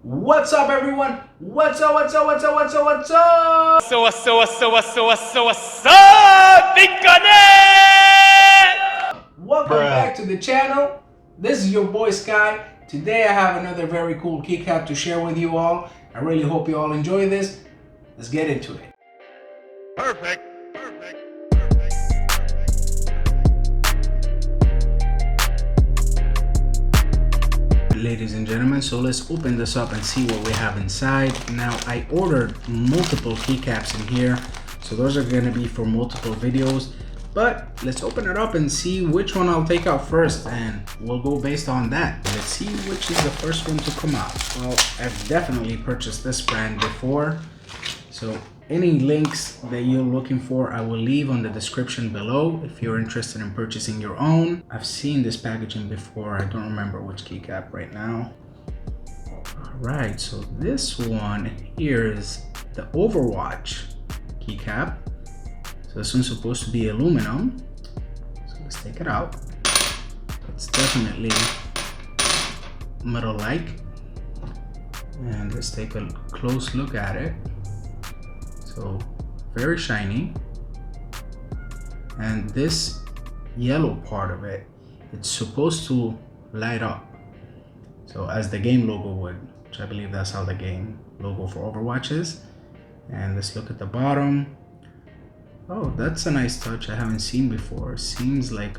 What's up, everyone? What's up? What's up? What's up? What's up? What's up? Welcome back to the channel. This is your boy Sky. Today I have another very cool keycap to share with you all. I really hope you all enjoy this. Let's get into it. Perfect. Ladies and gentlemen, so let's open this up and see what we have inside. Now I ordered multiple keycaps in here, so those are going to be for multiple videos, but let's open it up and see which one I'll take out first, and we'll go based on that. Let's see which is the first one to come out. Well, I've definitely purchased this brand before, so any links that you're looking for I will leave on the description below if you're interested in purchasing your own. I've seen this packaging before. I don't remember which keycap right now. Alright, so this one here is the Overwatch Keycap. So this one's supposed to be aluminum. So let's take it out. It's definitely metal-like. And let's take a close look at it. So very shiny, and this yellow part of it, it's supposed to light up, so as the game logo would, which I believe that's how the game logo for Overwatch is. And let's look at the bottom. Oh, that's a nice touch I haven't seen before. Seems like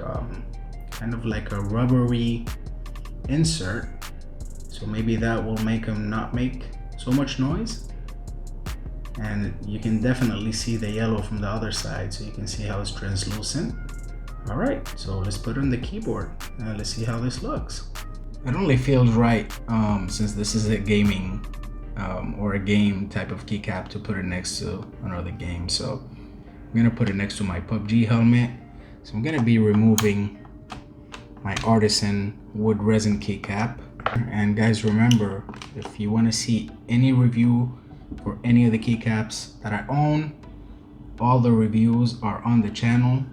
kind of like a rubbery insert, so maybe that will make them not make so much noise. And you can definitely see the yellow from the other side, so you can see how it's translucent. All right, so let's put it on the keyboard and let's see how this looks. It only feels right since this is a gaming or a game type of keycap to put it next to another game. So I'm gonna put it next to my PUBG helmet. So I'm gonna be removing my artisan wood resin keycap. And guys, remember, if you want to see any review for any of the keycaps that I own, all the reviews are on the channel,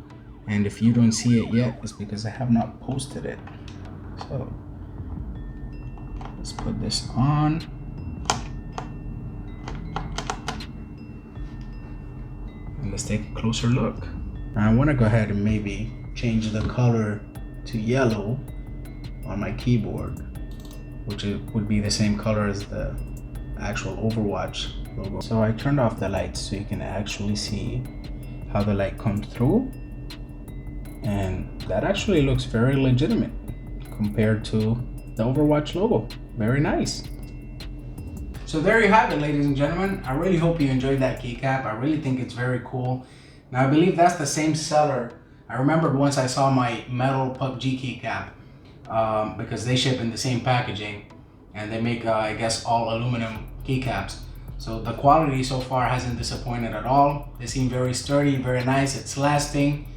and if you don't see it yet, it's because I have not posted it. So let's put this on. And let's take a closer look. Now I want to go ahead and maybe change the color to yellow on my keyboard, which would be the same color as the actual Overwatch logo. So I turned off the lights so you can actually see how the light comes through, and that actually looks very legitimate compared to the Overwatch logo. Very nice. So there you have it, ladies and gentlemen. I really hope you enjoyed that keycap. I really think it's very cool. Now I believe that's the same seller. I remembered once I saw my metal PUBG keycap because they ship in the same packaging, and they make I guess all aluminum keycaps. So the quality so far hasn't disappointed at all. They seem very sturdy, very nice, it's lasting,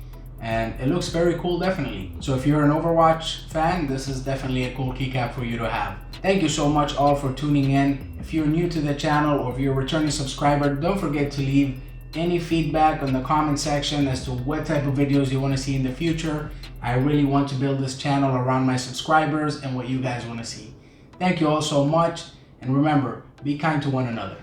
and it looks very cool, definitely. So if you're an Overwatch fan, this is definitely a cool keycap for you to have. Thank you so much all for tuning in. If you're new to the channel or if you're a returning subscriber, don't forget to leave any feedback on the comment section as to what type of videos you want to see in the future. I really want to build this channel around my subscribers and what you guys want to see. Thank you all so much, and remember, be kind to one another.